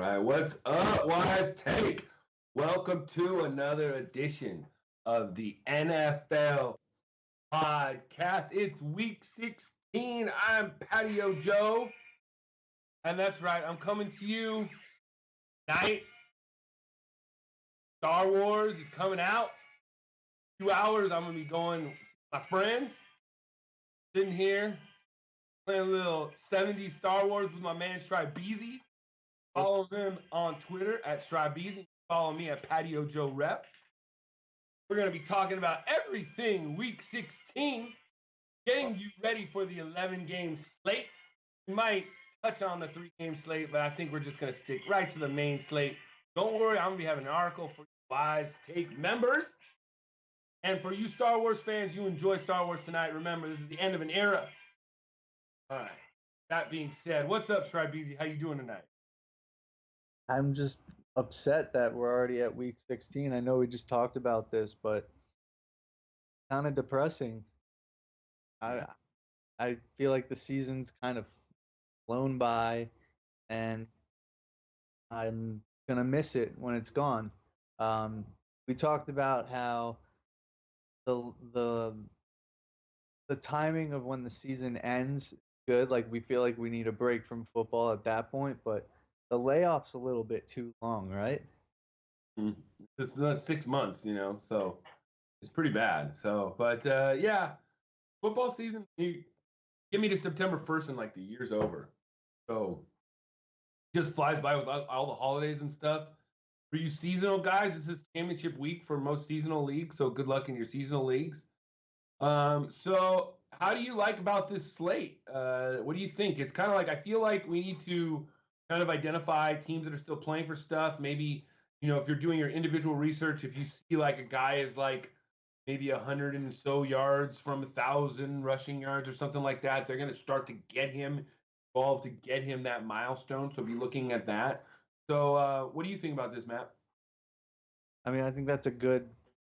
right, what's up, WiseTake? Welcome to another edition of the NFL podcast. It's week 16. I'm Patio Joe, and that's right, I'm coming to you tonight. Star Wars is coming out. 2 hours, I'm going to be going with my friends, sitting here, playing a little 70s Star Wars with my man Scribeezy. Follow him on Twitter at Scribeezy. Follow me at Patio Joe Rep. We're going to be talking about everything week 16, getting you ready for the 11-game slate. We might touch on the 3-game slate, but I think we're just going to stick right to the main slate. Don't worry, I'm going to be having an article for WiseTake members. And for you Star Wars fans, you enjoy Star Wars tonight. Remember, this is the end of an era. All right. That being said, what's up, Scribeezy? How you doing tonight? I'm just upset that we're already at week 16. I know we just talked about this, but kind of depressing. I feel like the season's kind of flown by, and I'm gonna miss it when it's gone. We talked about how the timing of when the season ends is good. Like, we feel like we need a break from football at that point, but the layoff's a little bit too long, right? It's not 6 months, so it's pretty bad. So, but yeah, football season, you give me to September 1st and like the year's over. So just flies by with all the holidays and stuff. For you seasonal guys, this is championship week for most seasonal leagues. So good luck in your seasonal leagues. So how do you like about this slate? What do you think? It's kind of like, I feel like we need to kind of identify teams that are still playing for stuff. Maybe, if you're doing your individual research, if you see like a guy is like maybe 100 and so yards from 1,000 rushing yards or something like that, they're going to start to get him involved to get him that milestone. So be looking at that. So what do you think about this, Matt? I mean, I think that's a good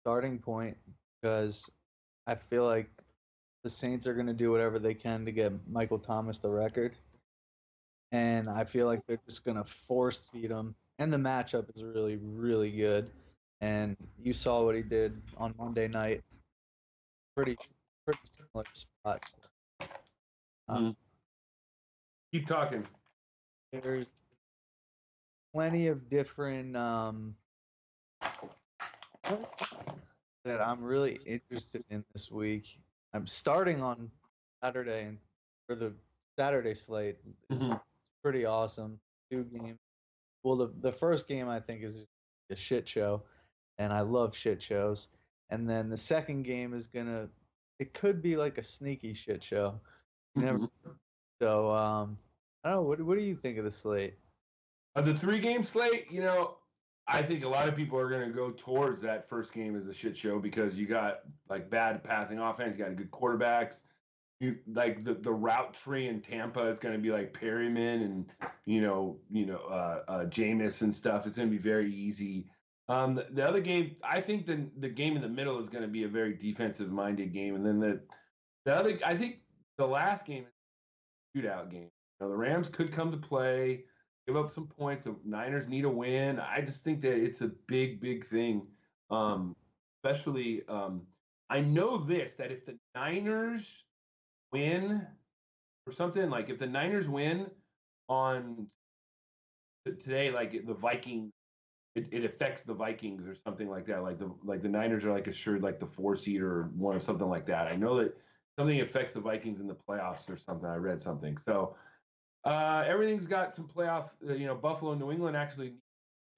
starting point because I feel like the Saints are going to do whatever they can to get Michael Thomas the record. And I feel like they're just going to force feed him. And the matchup is really, really good. And you saw what he did on Monday night. Pretty similar spot. Keep talking. There's plenty of different that I'm really interested in this week. I'm starting on Saturday, and for the Saturday slate, it's pretty awesome. 2 games. Well, the first game I think is a shit show, and I love shit shows. And then the second game is it could be like a sneaky shit show. You never. So I don't know. What do you think of the slate? The 3-game slate, I think a lot of people are going to go towards that first game as a shit show because you got like bad passing offense, you got good quarterbacks. You like the route tree in Tampa is going to be like Perryman and Jameis and stuff. It's going to be very easy. The other game, I think the game in the middle is going to be a very defensive minded game, and then the other, I think the last game is a shootout game. The Rams could come to play, give up some points. The Niners need a win. I just think that it's a big, big thing. Especially, I know that if the Niners win or something, like if the Niners win on today, like the Vikings, it affects the Vikings or something like that. Like the Niners are like assured like the 4 seed or one or something like that. I know that something affects the Vikings in the playoffs or something. I read something. So everything's got some playoff. Buffalo, New England actually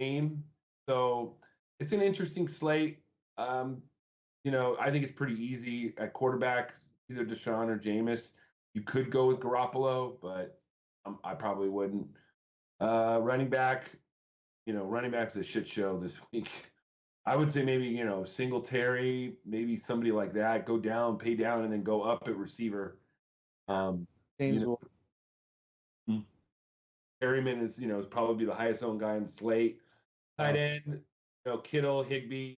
game. So it's an interesting slate. I think it's pretty easy at quarterback, either Deshaun or Jameis. You could go with Garoppolo, but I probably wouldn't. Running back, running back's a shit show this week. I would say maybe, Singletary, maybe somebody like that. Go down, pay down, and then go up at receiver. Perryman is probably the highest owned guy in the slate. Tight end, Kittle, Higbee,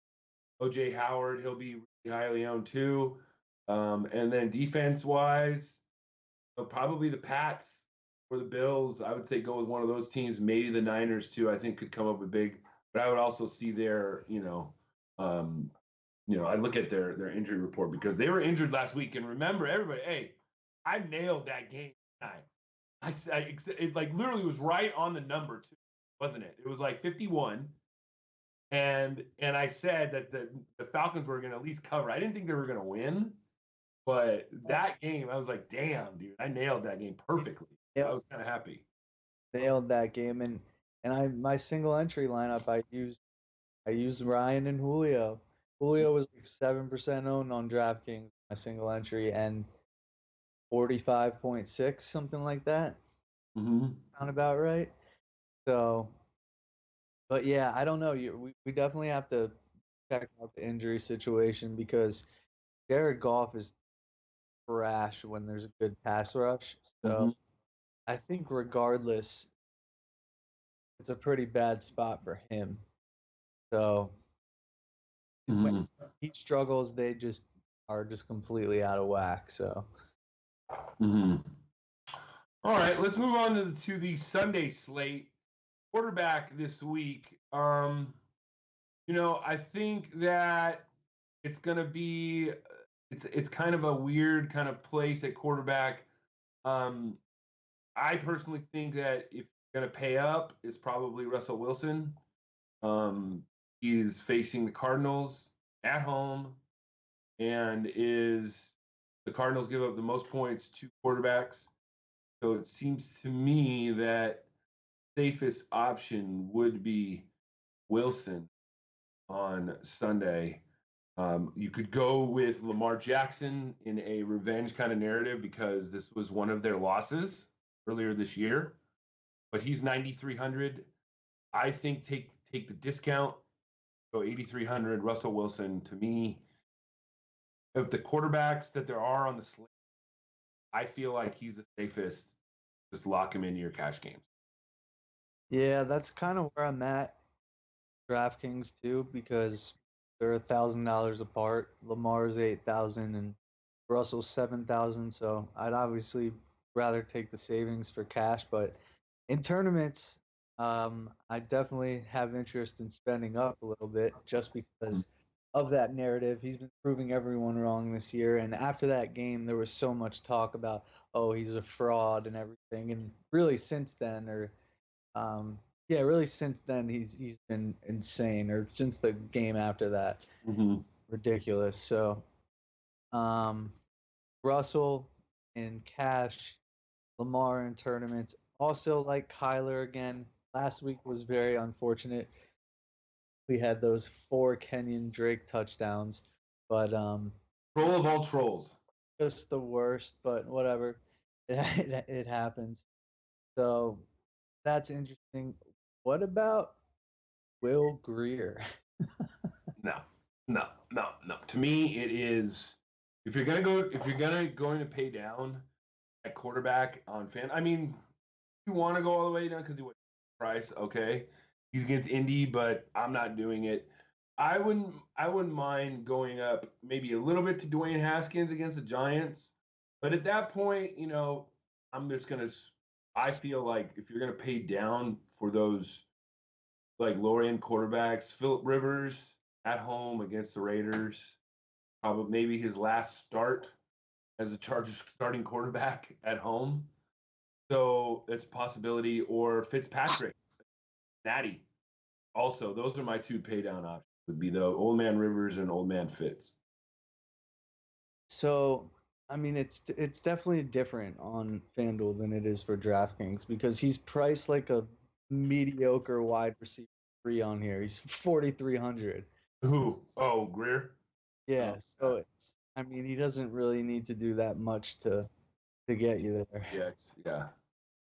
OJ Howard, he'll be really highly owned too. And then defense wise, probably the Pats. or the Bills. I would say go with one of those teams. Maybe the Niners too. I think could come up with big. But I would also see their, I look at their injury report because they were injured last week. And remember, everybody, hey, I nailed that game. It like literally was right on the number too, wasn't it? It was like 51. And I said that the Falcons were going to at least cover. I didn't think they were going to win, but that game, I was like, damn, dude, I nailed that game perfectly. I was kind of happy. Nailed that game, and my single entry lineup, I used Ryan and Julio. Julio was like 7% owned on DraftKings, my single entry, and 45.6, something like that. Sound about right. So, but yeah, I don't know. We definitely have to check out the injury situation because Jared Goff is trash when there's a good pass rush. So I think regardless, it's a pretty bad spot for him. So when he struggles, they just are just completely out of whack. So. All right, let's move on to the Sunday slate. Quarterback this week. I think that it's going to be it's kind of a weird kind of place at quarterback. I personally think that if you're going to pay up, it's probably Russell Wilson. He's facing the Cardinals at home, and the Cardinals give up the most points to quarterbacks. So it seems to me that safest option would be Wilson on Sunday. You could go with Lamar Jackson in a revenge kind of narrative because this was one of their losses earlier this year, but he's 9,300. I think take the discount, go 8,300. Russell Wilson, to me, of the quarterbacks that there are on the slate, I feel like he's the safest. Just lock him into your cash games. Yeah, that's kind of where I'm at. DraftKings too, because they're $1,000 apart. Lamar's 8,000 and Russell's 7,000. So I'd obviously rather take the savings for cash, but in tournaments, I definitely have interest in spending up a little bit just because of that narrative. He's been proving everyone wrong this year, and after that game, there was so much talk about, oh, he's a fraud and everything, and really since then, really since then he's been insane, or since the game after that, ridiculous. So, Russell in cash, Lamar in tournaments. Also, like Kyler again, last week was very unfortunate. We had those 4 Kenyon Drake touchdowns, but troll of all trolls, just the worst. But whatever, it happens. So that's interesting. What about Will Grier? No. To me, it is if you're going to pay down at quarterback on fan. I mean, you want to go all the way down because he went price. Okay, he's against Indy, but I'm not doing it. I wouldn't mind going up maybe a little bit to Dwayne Haskins against the Giants, but at that point, I'm just gonna. I feel like if you're gonna pay down for those like lower end quarterbacks, Phillip Rivers at home against the Raiders, probably maybe his last start as a Chargers starting quarterback at home. So it's a possibility. Or Fitzpatrick, Natty. Also, those are my 2 pay down options. Would be the old man Rivers and old man Fitz. So, I mean, it's definitely different on FanDuel than it is for DraftKings because he's priced like a mediocre wide receiver 3 on here. He's 4,300. Who? Oh, Grier. Yeah. So I mean, he doesn't really need to do that much to get you there. Yeah.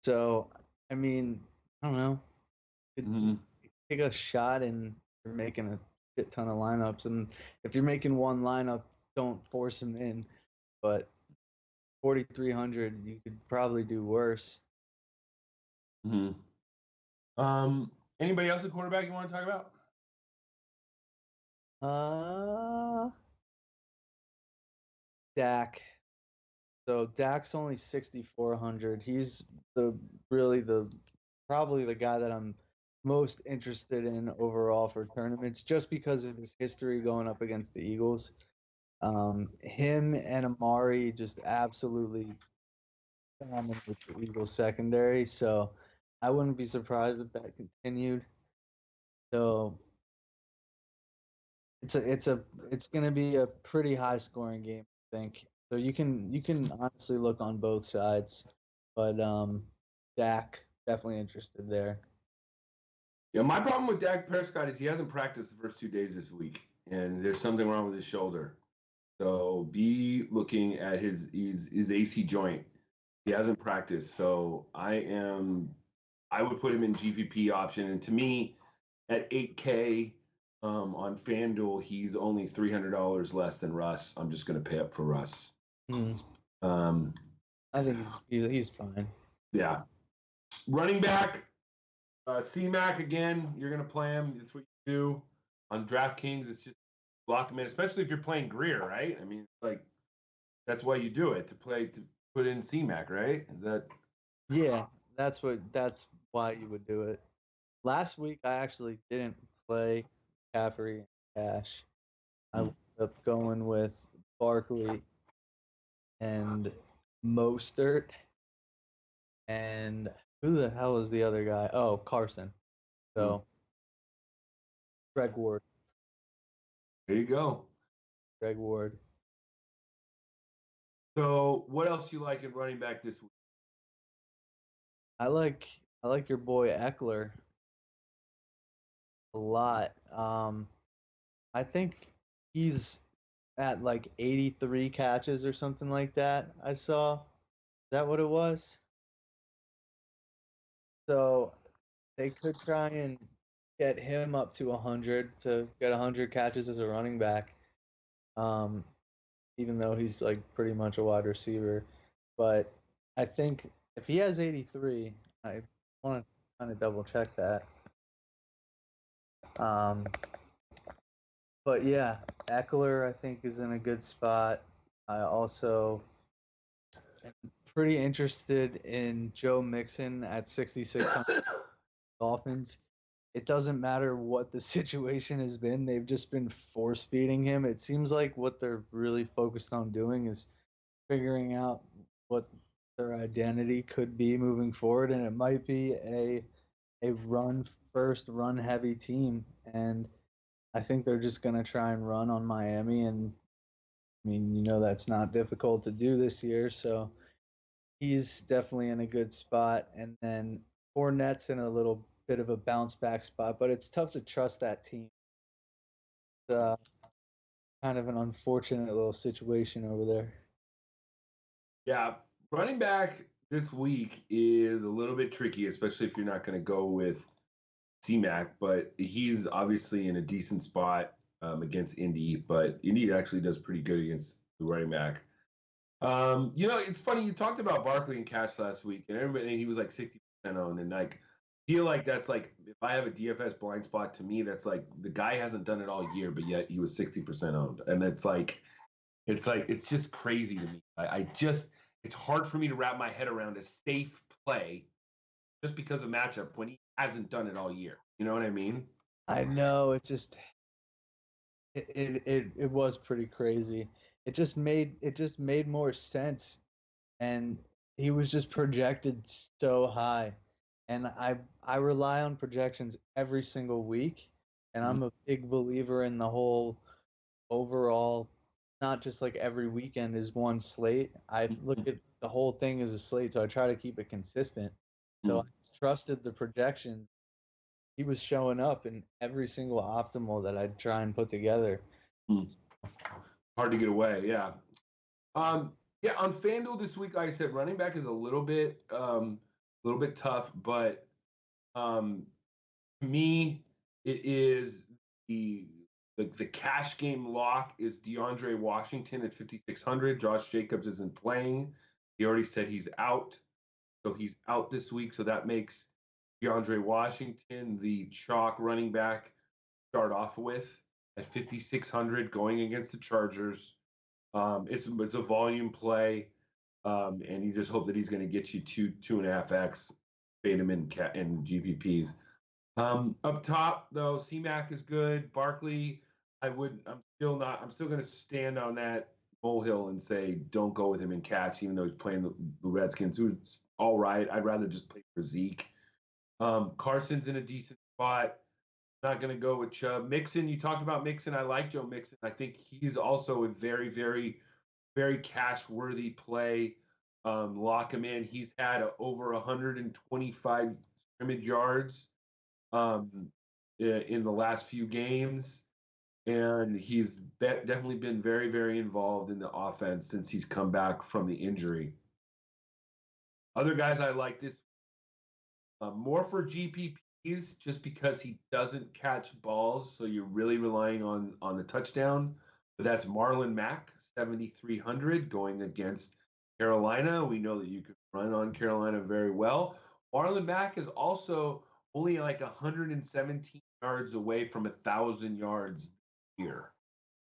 So, I mean, I don't know. Take a shot and you're making a shit ton of lineups, and if you're making one lineup, don't force him in. But 4,300, you could probably do worse. Anybody else at quarterback you want to talk about? Dak. So Dak's only 6,400. He's the really the probably the guy that I'm most interested in overall for tournaments, just because of his history going up against the Eagles. Him and Amari just absolutely dominate the Eagles secondary. So I wouldn't be surprised if that continued. So it's gonna be a pretty high scoring game, I think. So you can honestly look on both sides, but Dak definitely interested there. Yeah, my problem with Dak Prescott is he hasn't practiced the first 2 days this week, and there's something wrong with his shoulder. So be looking at his AC joint. He hasn't practiced, so I would put him in GVP option, and to me, at 8K on FanDuel, he's only $300 less than Russ. I'm just going to pay up for Russ. Um, I think he's fine. yeah, running back. C-Mac again, you're going to play him. That's what you do on DraftKings. It's just lock him in, especially if you're playing Greer, right? I mean, like that's why you do it to put in C-Mac, right? Is that? Yeah, that's why you would do it. Last week I actually didn't play McCaffrey and Cash. I ended up going with Barkley and Mostert and who the hell is the other guy? Oh, Carson. So Greg Ward. There you go. Greg Ward. So, what else you like in running back this week? I like your boy Eckler a lot. I think he's at like 83 catches or something like that. I saw. Is that what it was? So they could try and get him up to 100 to get 100 catches as a running back. Um, even though he's like pretty much a wide receiver, but I think if he has 83, I want to kind of double check that. Um, but yeah, Eckler I think is in a good spot. I also am pretty interested in Joe Mixon at 6,600 Dolphins. It doesn't matter what the situation has been, they've just been force feeding him. It seems like what they're really focused on doing is figuring out what their identity could be moving forward, and it might be a run first, run heavy team. And I think they're just going to try and run on Miami. And I mean, that's not difficult to do this year. So he's definitely in a good spot. And then Fournette's in a little bit of a bounce back spot, but it's tough to trust that team. It's kind of an unfortunate little situation over there. Yeah, running back this week is a little bit tricky, especially if you're not going to go with C-Mac, but he's obviously in a decent spot against Indy, but Indy actually does pretty good against the running back. It's funny, you talked about Barkley and Cash last week, and everybody, he was like 60% owned, and like, feel like that's like, if I have a DFS blind spot, to me, that's like, the guy hasn't done it all year, but yet he was 60% owned, and it's just crazy to me. It's hard for me to wrap my head around a safe play just because of matchup when he hasn't done it all year. You know what I mean? I know it was pretty crazy. It just made more sense, and he was just projected so high. And I rely on projections every single week, and I'm a big believer in the whole overall, not just like every weekend is one slate. I look at the whole thing as a slate, so I try to keep it consistent. So I trusted the projections. He was showing up in every single optimal that I'd try and put together. Hard to get away, yeah. Yeah, on FanDuel this week, like I said, running back is a little bit tough, but to me, it is the cash game lock is DeAndre Washington at 5,600. Josh Jacobs isn't playing. He already said he's out, so he's out this week. So that makes DeAndre Washington the chalk running back start off with at 5,600 going against the Chargers. It's a volume play. And you just hope that he's going to get you 2.5x, fade him in GPPs. Up top though, C-Mac is good. Barkley, I'm still going to stand on that molehill and say don't go with him in catch, even though he's playing the Redskins, who's all right. I'd rather just play for Zeke. Carson's in a decent spot. Not going to go with Chubb. Mixon, you talked about Mixon. I like Joe Mixon. I think he's also a very, very, very cash-worthy play. Lock him in. He's had over 125 scrimmage yards in the last few games, and he's definitely been very, very involved in the offense since he's come back from the injury. Other guys I like this more for GPPs, just because he doesn't catch balls, so you're really relying on the touchdown. But that's Marlon Mack, 7,300, going against Carolina. We know that you can run on Carolina very well. Marlon Mack is also only like 117 yards away from 1,000 yards here.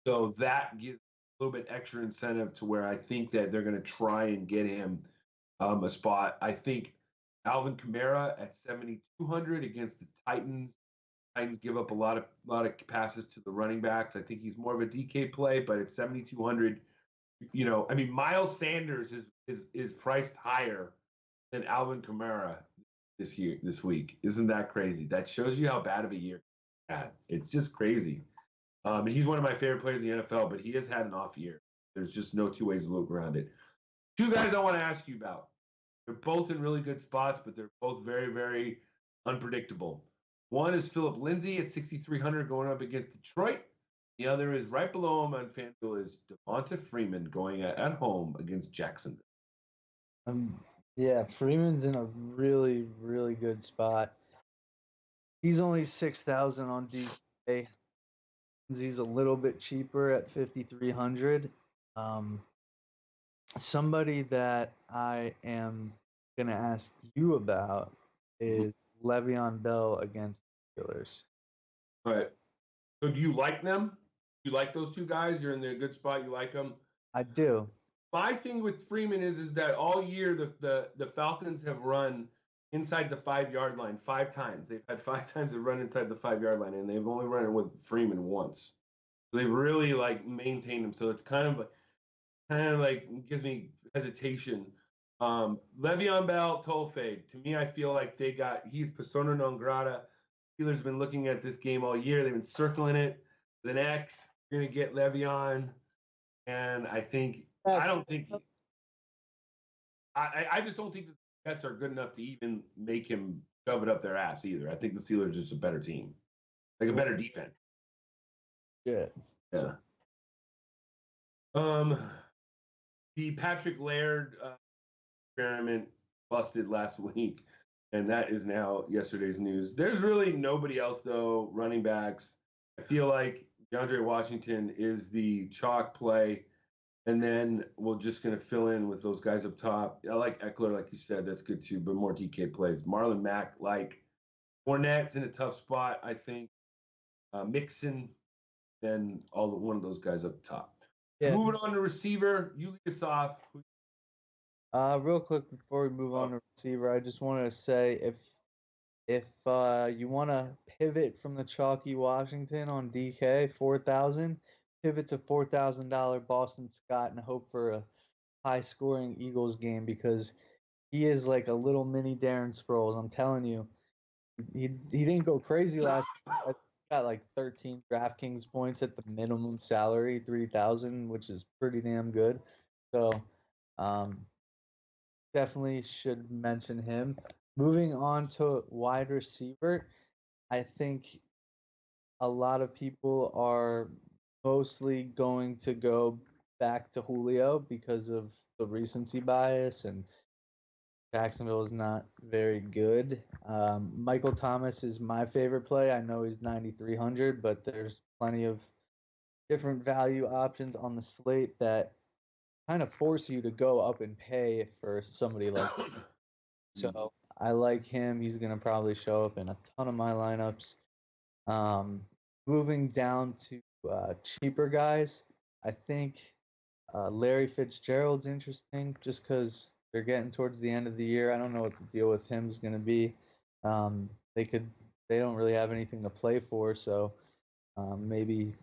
So that gives a little bit extra incentive to where I think that they're going to try and get him a spot. I think Alvin Kamara at 7,200 against the Titans. Titans give up a lot of passes to the running backs. I think he's more of a DK play, but at 7,200, Miles Sanders is priced higher than Alvin Kamara this week. Isn't that crazy? That shows you how bad of a year he had. It's just crazy. And he's one of my favorite players in the NFL, but he has had an off year. There's just no two ways to look around it. Two guys I want to ask you about. They're both in really good spots, but they're both very, very unpredictable. One is Philip Lindsay at 6,300 going up against Detroit. The other is right below him on FanDuel is Devonta Freeman going at home against Jacksonville. Yeah, Freeman's in a really, really good spot. He's only 6,000 on DK. He's a little bit cheaper at 5,300. Somebody that I am going to ask you about is Le'Veon Bell against the Steelers. All right. So do you like them? You like those two guys? You're in a good spot. You like them? I do. My thing with Freeman is that all year the Falcons have run inside the 5-yard line 5 times. They've had 5 times to run inside the 5-yard line, and they've only run it with Freeman once. So they've really maintained him. So it's kind of gives me hesitation. Le'Veon Bell, Tolfade. To me, I feel like he's persona non grata. Steelers have been looking at this game all year. They've been circling it. The next, you're going to get Le'Veon. And I just don't think the Jets are good enough to even make him shove it up their ass either. I think the Steelers are just a better team, like a better defense. Good. Yeah. The Patrick Laird experiment busted last week, and that is now yesterday's news. There's really nobody else, though, running backs. I feel like DeAndre Washington is the chalk play, and then we're just going to fill in with those guys up top. I like Eckler, like you said. That's good, too, but more DK plays. Marlon Mack, Fournette's in a tough spot, I think. Mixon, and one of those guys up top. Yeah. Moving on to receiver, you lead us off. Real quick before we move on to receiver, I just wanted to say if you want to pivot from the chalky Washington on DK 4,000, pivot to $4,000 Boston Scott and hope for a high-scoring Eagles game because he is like a little mini Darren Sproles. I'm telling you, he didn't go crazy last year. Got like 13 DraftKings points at the minimum salary, 3,000, which is pretty damn good. So, definitely should mention him. Moving on to wide receiver, I think a lot of people are mostly going to go back to Julio because of the recency bias and Jacksonville is not very good. Michael Thomas is my favorite play. I know he's 9,300, but there's plenty of different value options on the slate that kind of force you to go up and pay for somebody like him. So I like him. He's going to probably show up in a ton of my lineups. Moving down to cheaper guys, I think Larry Fitzgerald's interesting just because they're getting towards the end of the year. I don't know what the deal with him is going to be. Um, they don't really have anything to play for, so maybe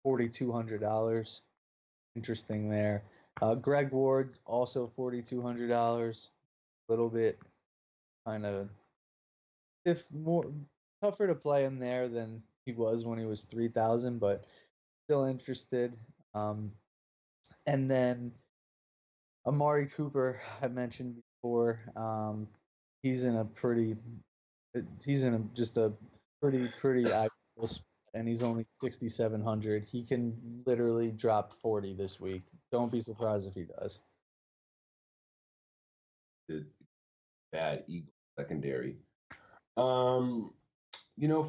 $4,200. Interesting there. Greg Ward's also $4,200. A little bit kind of if more tougher to play him there than he was when he was 3,000, but still interested. Um, and then Amari Cooper, I mentioned before. He's in a pretty, he's in just a pretty ideal spot, and he's only 6,700. He can literally drop 40 this week. Don't be surprised if he does. The bad Eagle secondary.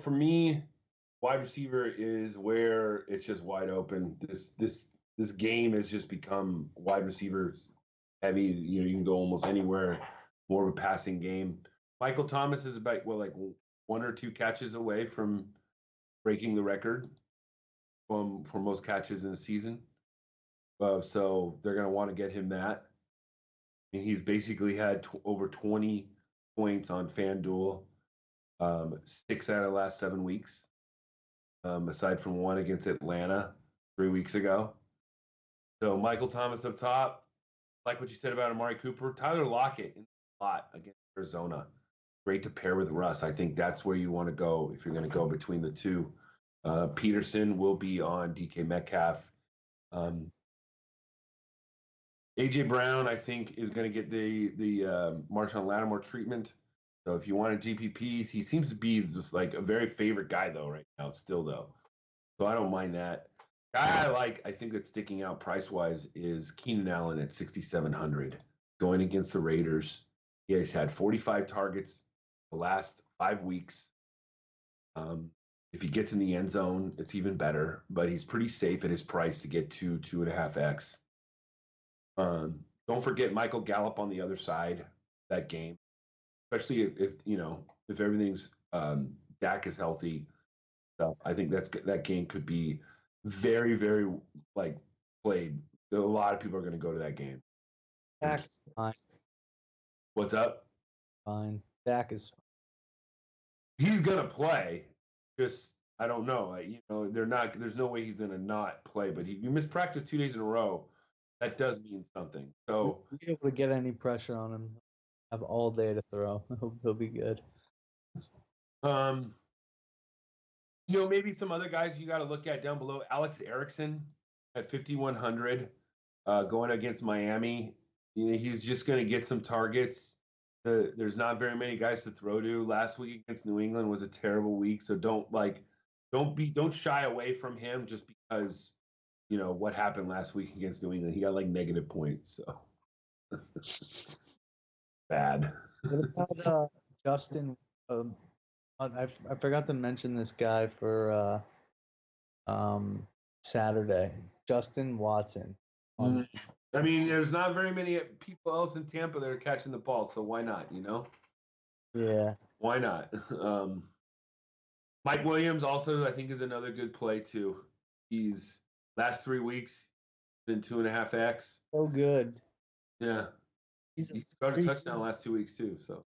For me, wide receiver is where it's just wide open. This game has just become wide receivers heavy. You can go almost anywhere. More of a passing game. Michael Thomas is about one or two catches away from breaking the record for most catches in a season. So they're going to want to get him that. And he's basically had over 20 points on FanDuel, 6 out of the last 7 weeks, aside from one against Atlanta 3 weeks ago. So Michael Thomas up top, like what you said about Amari Cooper. Tyler Lockett in the slot against Arizona. Great to pair with Russ. I think that's where you want to go if you're going to go between the two. Peterson will be on DK Metcalf. AJ Brown, I think, is going to get the Marshawn Lattimore treatment. So if you want a GPP, he seems to be just like a very favorite guy though right now, still though. So I don't mind that. Guy I think that's sticking out price wise is Keenan Allen at 6,700 going against the Raiders. He has had 45 targets the last 5 weeks. If he gets in the end zone, it's even better. But he's pretty safe at his price to get 2.5x. Don't forget Michael Gallup on the other side that game, especially if everything's Dak is healthy. Stuff. I think that game could be very, very played. A lot of people are going to go to that game. Dak's fine. What's up? Fine. Dak is fine. He's going to play. Just I don't know. They're not. There's no way he's going to not play. But you missed practice 2 days in a row. That does mean something. So be able to get any pressure on him. Have all day to throw. He'll be good. Maybe some other guys you got to look at down below. Alex Erickson at 5,100, going against Miami. He's just going to get some targets. There's not very many guys to throw to. Last week against New England was a terrible week, so don't shy away from him just because what happened last week against New England. He got negative points, so bad. What about Justin? I forgot to mention this guy for Saturday. Justin Watson. I mean, there's not very many people else in Tampa that are catching the ball, so why not? Yeah. Why not? Mike Williams also, I think, is another good play too. He's last 3 weeks been 2.5x. So good. Yeah. He's got a touchdown last 2 weeks too. So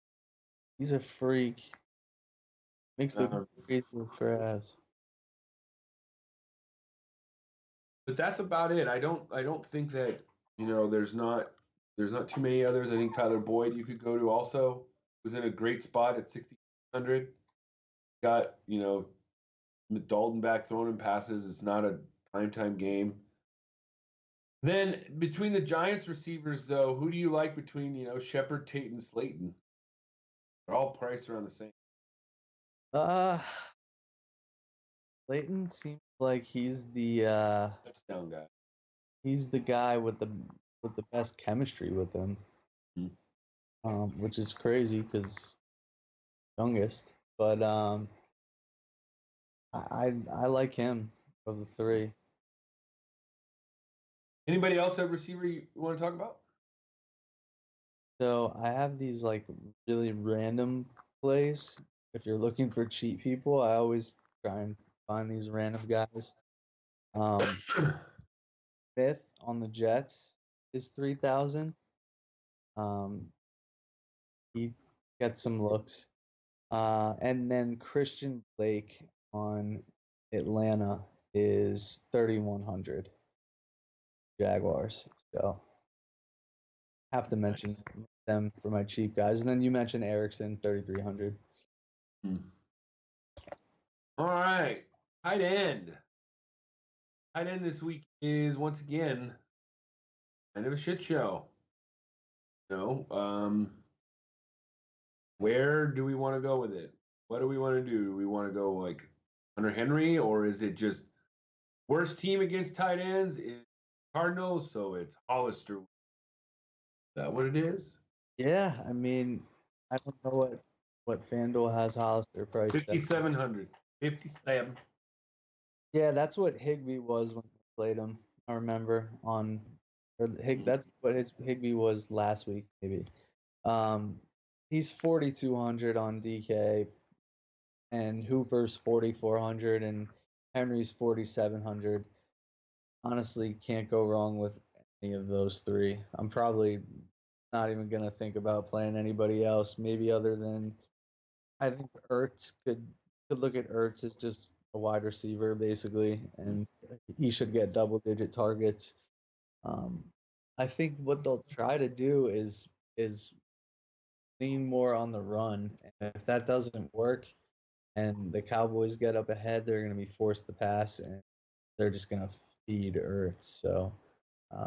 he's a freak. Makes the crazy with grass. But that's about it. I don't think that there's not too many others. I think Tyler Boyd you could go to also was in a great spot at 6,600. Got Dalton back throwing him passes. It's not a primetime game. Then between the Giants receivers though, who do you like between Shepard, Tate, and Slayton? They're all priced around the same. Slayton seems like he's the touchdown guy. He's the guy with the best chemistry with him, which is crazy because youngest. But I like him of the three. Anybody else have receiver you want to talk about? So I have these really random plays. If you're looking for cheap people, I always try and find these random guys. Fifth on the Jets is 3,000. He gets some looks. And then Christian Blake on Atlanta is 3,100 Jaguars. So have to mention them for my cheap guys. And then you mentioned Erickson, 3,300. All right. Tight end. Tight end this week is once again kind of a shit show. Where do we want to go with it? What do we want to do? Do we want to go like Hunter Henry, or is it just worst team against tight ends is Cardinals, so it's Hollister? Is that what it is? Yeah, I mean, I don't know what FanDuel has Hollister priced at. 5,700. 57. Yeah, that's what Higbee was when we played him. I remember that's what his Higbee was last week, maybe. He's 4,200 on DK, and Hooper's 4,400, and Henry's 4,700. Honestly, can't go wrong with any of those three. I'm probably not even gonna think about playing anybody else, maybe other than I think Ertz could look at Ertz as just a wide receiver basically, and he should get double-digit targets. I think what they'll try to do is lean more on the run, and if that doesn't work, and the Cowboys get up ahead, they're going to be forced to pass, and they're just going to feed Ertz. So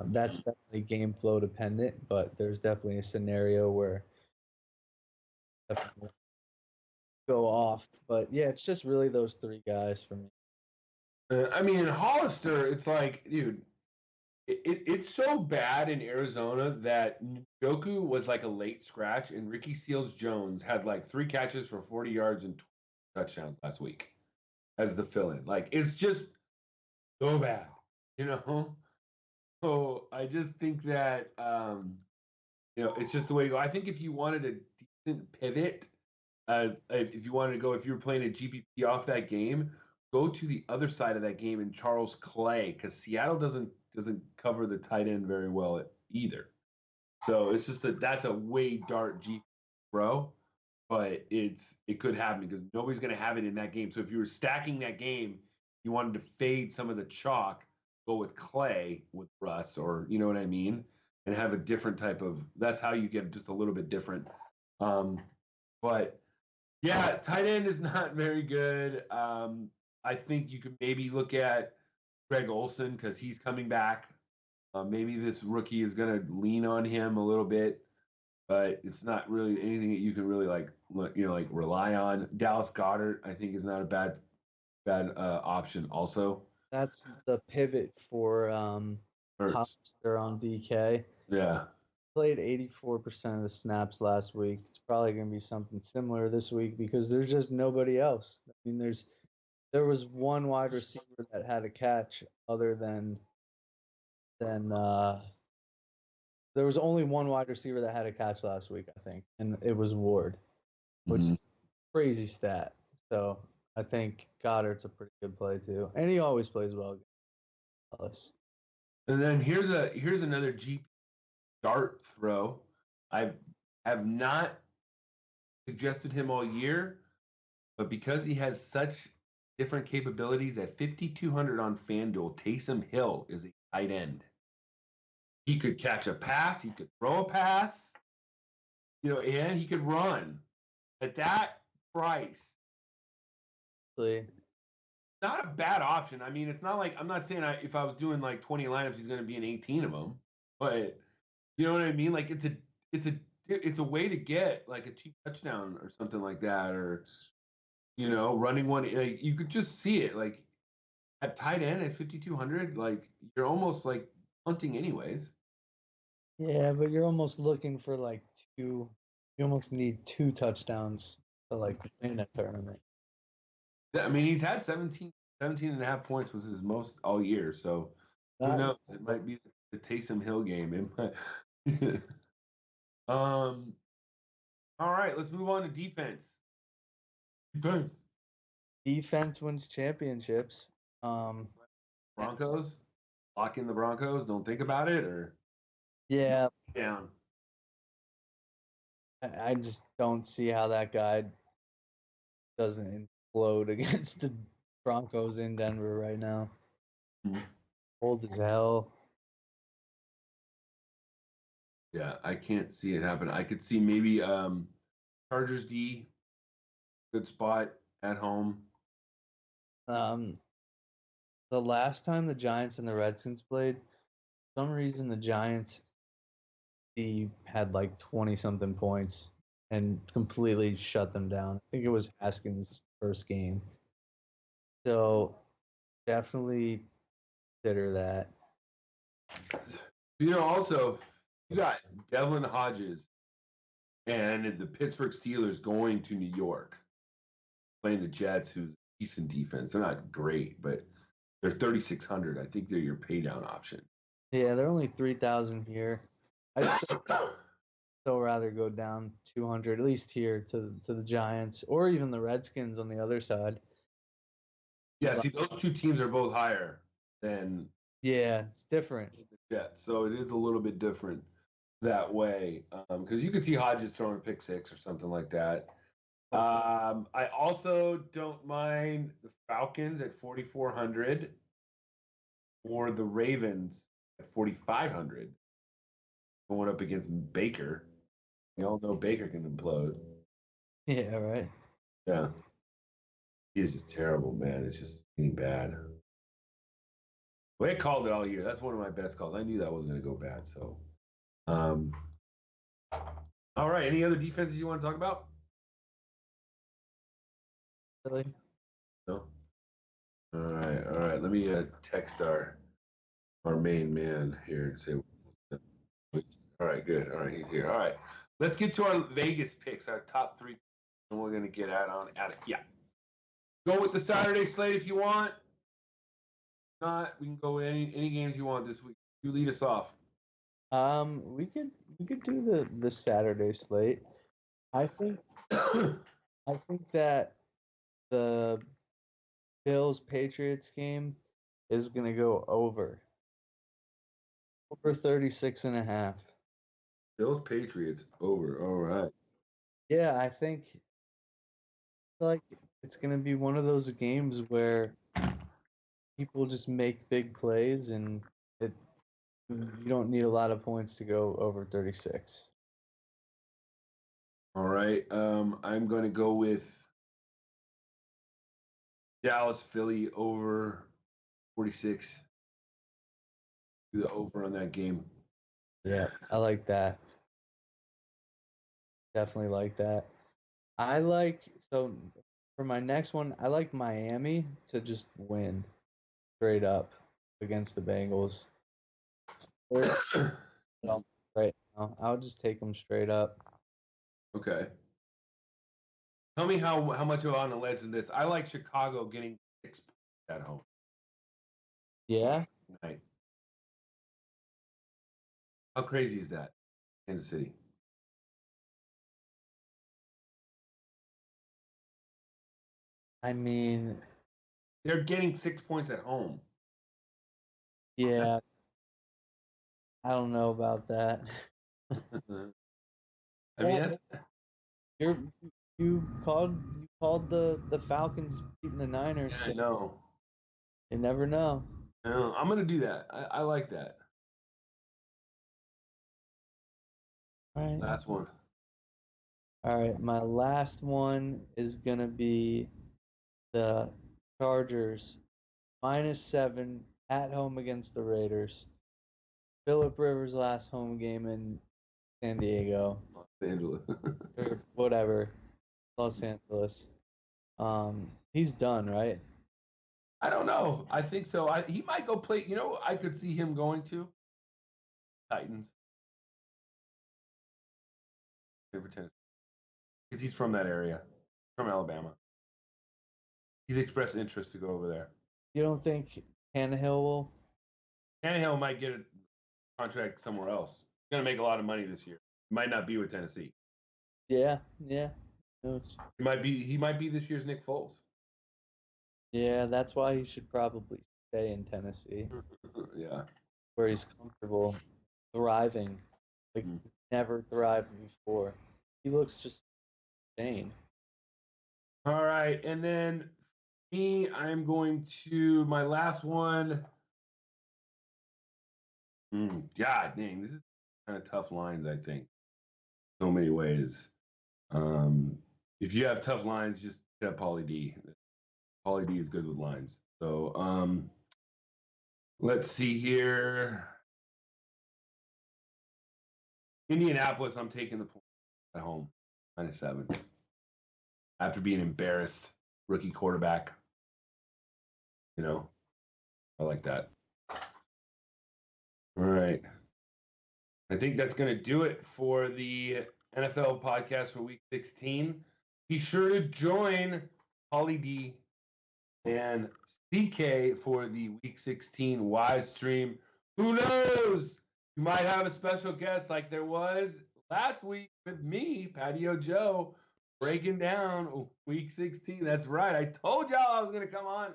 that's definitely game flow dependent, but there's definitely a scenario where go off. But yeah, it's just really those three guys for me. I mean, in Hollister, it's like, dude, it's so bad in Arizona that Njoku was like a late scratch, and Ricky Seals-Jones had like 3 catches for 40 yards and 20 touchdowns last week as the fill-in. Like, it's just so bad, So I just think that it's just the way to go. I think if you wanted a decent pivot, if you wanted to go, if you were playing a GPP off that game, go to the other side of that game in Charles Clay, because Seattle doesn't cover the tight end very well either. So it's just that's a way dart GPP throw, but it could happen because nobody's going to have it in that game. So if you were stacking that game, you wanted to fade some of the chalk, go with Clay with Russ, or you know what I mean, and have a different type of. That's how you get just a little bit different. But yeah, tight end is not very good. I think you could maybe look at Greg Olsen because he's coming back. Maybe this rookie is going to lean on him a little bit, but it's not really anything that you can really like rely on. Dallas Goedert, I think, is not a bad option. Also, that's the pivot for Hollister on DK. Yeah. Played 84% of the snaps last week. It's probably going to be something similar this week because there's just nobody else. I mean, there was one wide receiver that had a catch other than there was only one wide receiver that had a catch last week, I think, and it was Ward, which is a crazy stat. So I think Goddard's a pretty good play too, and he always plays well against Dallas. And then here's another GP dart throw. I have not suggested him all year, but because he has such different capabilities at 5,200 on FanDuel, Taysom Hill is a tight end. He could catch a pass, he could throw a pass, and he could run. At that price, not a bad option. I mean, it's not like I'm not saying if I was doing like 20 lineups, he's going to be in 18 of them, but you know what I mean? Like it's a way to get like a cheap touchdown or something like that, or running one. Like, you could just see it like at tight end at 5,200. Like you're almost like punting anyways. Yeah, but you're almost looking for like two. You almost need 2 touchdowns to like win a tournament. I mean, he's had 17 and a half points was his most all year. So who knows? It might be the Taysom Hill game. All right, let's move on to defense. Defense wins championships. Broncos. lock in the Broncos? Don't think about it, or Yeah, down? I just don't see how that guy doesn't implode against the Broncos in Denver right now. Mhm. Old as hell. Yeah, I can't see it happen. I could see maybe Chargers D, good spot at home. The last time the Giants and the Redskins played, for some reason the Giants D had like 20 something points and completely shut them down. I think it was Haskins' first game. So definitely consider that. Also, you got Devlin Hodges and the Pittsburgh Steelers going to New York, playing the Jets, who's decent defense. They're not great, but they're 3,600. I think they're your pay down option. Yeah, they're only 3,000 here. I'd still rather go down 200 at least here to the Giants or even the Redskins on the other side. Yeah, see, those two teams are both higher than Yeah, it's different. the Jets, so it is a little bit different that way. Because you could see Hodges throwing a pick six or something like that. I also don't mind the Falcons at 4,400 or the Ravens at 4,500 going up against Baker. We all know Baker can implode. Yeah, right. Yeah. He is just terrible, man. It's just getting bad. Well, I called it all year. That's one of my best calls. I knew that wasn't going to go bad. So, all right. Any other defenses you want to talk about? Really? No. All right. All right. Let me text our main man here and say. All right. Good. All right. He's here. All right. Let's get to our Vegas picks. Our top three. And we're going to get at it. Yeah. Go with the Saturday slate if you want. If not, we can go any games you want this week. You lead us off. We could do the Saturday slate. I think that the Bills Patriots game is going to go over 36.5. Bills Patriots over. All right. Yeah, I think like it's going to be one of those games where people just make big plays and you don't need a lot of points to go over 36. All right. I'm going to go with Dallas Philly over 46. Do the over on that game. Yeah, I like that. Definitely like that. So for my next one, I like Miami to just win straight up against the Bengals. Right now, I'll just take them straight up. Okay. Tell me how much on the ledge is this. I like Chicago getting 6 points at home. Yeah. Tonight. How crazy is that? Kansas City. I mean, They're getting 6 points at home. yeah. I don't know about that. I mean, that's You called the Falcons beating the Niners. I know. You never know. I'm going to do that. I like that. All right. Last one. All right. My last one is gonna be the Chargers -7 at home against the Raiders. Philip Rivers' last home game in San Diego Los Angeles. or whatever, Los Angeles. He's done, right? I don't know. I think so. He might go play. I could see him going to Titans. For Tennessee. Because he's from that area, from Alabama. He's expressed interest to go over there. You don't think Tannehill will? Tannehill might get a contract somewhere else. He's going to make a lot of money this year. Might not be with Tennessee. Yeah. He might be this year's Nick Foles. Yeah, that's why he should probably stay in Tennessee. Yeah. Where he's comfortable, thriving. Like he's never thrived before. He looks just insane. All right. And then me, I'm going to my last one. God dang, this is kind of tough lines, I think. So many ways. If you have tough lines, just hit up Pauly D. Pauly D is good with lines. So let's see here. Indianapolis, I'm taking the point at home, -7. After being embarrassed, rookie quarterback. I like that. All right. I think that's going to do it for the NFL podcast for week 16. Be sure to join Holly D and CK for the week 16 Wise stream. Who knows? You might have a special guest like there was last week with me, Patio Joe, breaking down week 16. That's right. I told y'all I was going to come on,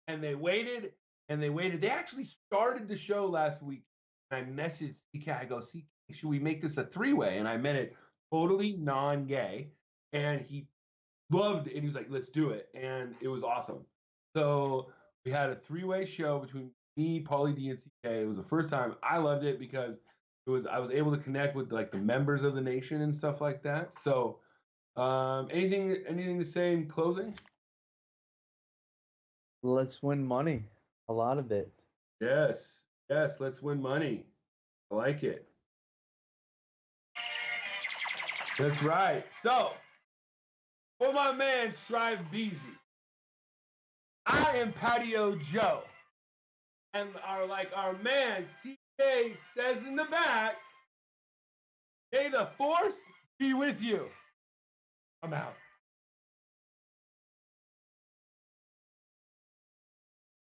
and they waited and they waited. They actually started the show last week. I messaged CK. I go, CK, should we make this a three-way? And I meant it totally non-gay. And he loved it. And he was like, let's do it. And it was awesome. So we had a three-way show between me, Pauly D, and CK. It was the first time. I loved it because I was able to connect with like the members of the nation and stuff like that. So anything to say in closing? Let's win money. A lot of it. Yes, let's win money. I like it. That's right. So, for my man Scribeezy, I am Patio Joe. And our man CK says in the back, may the force be with you. I'm out.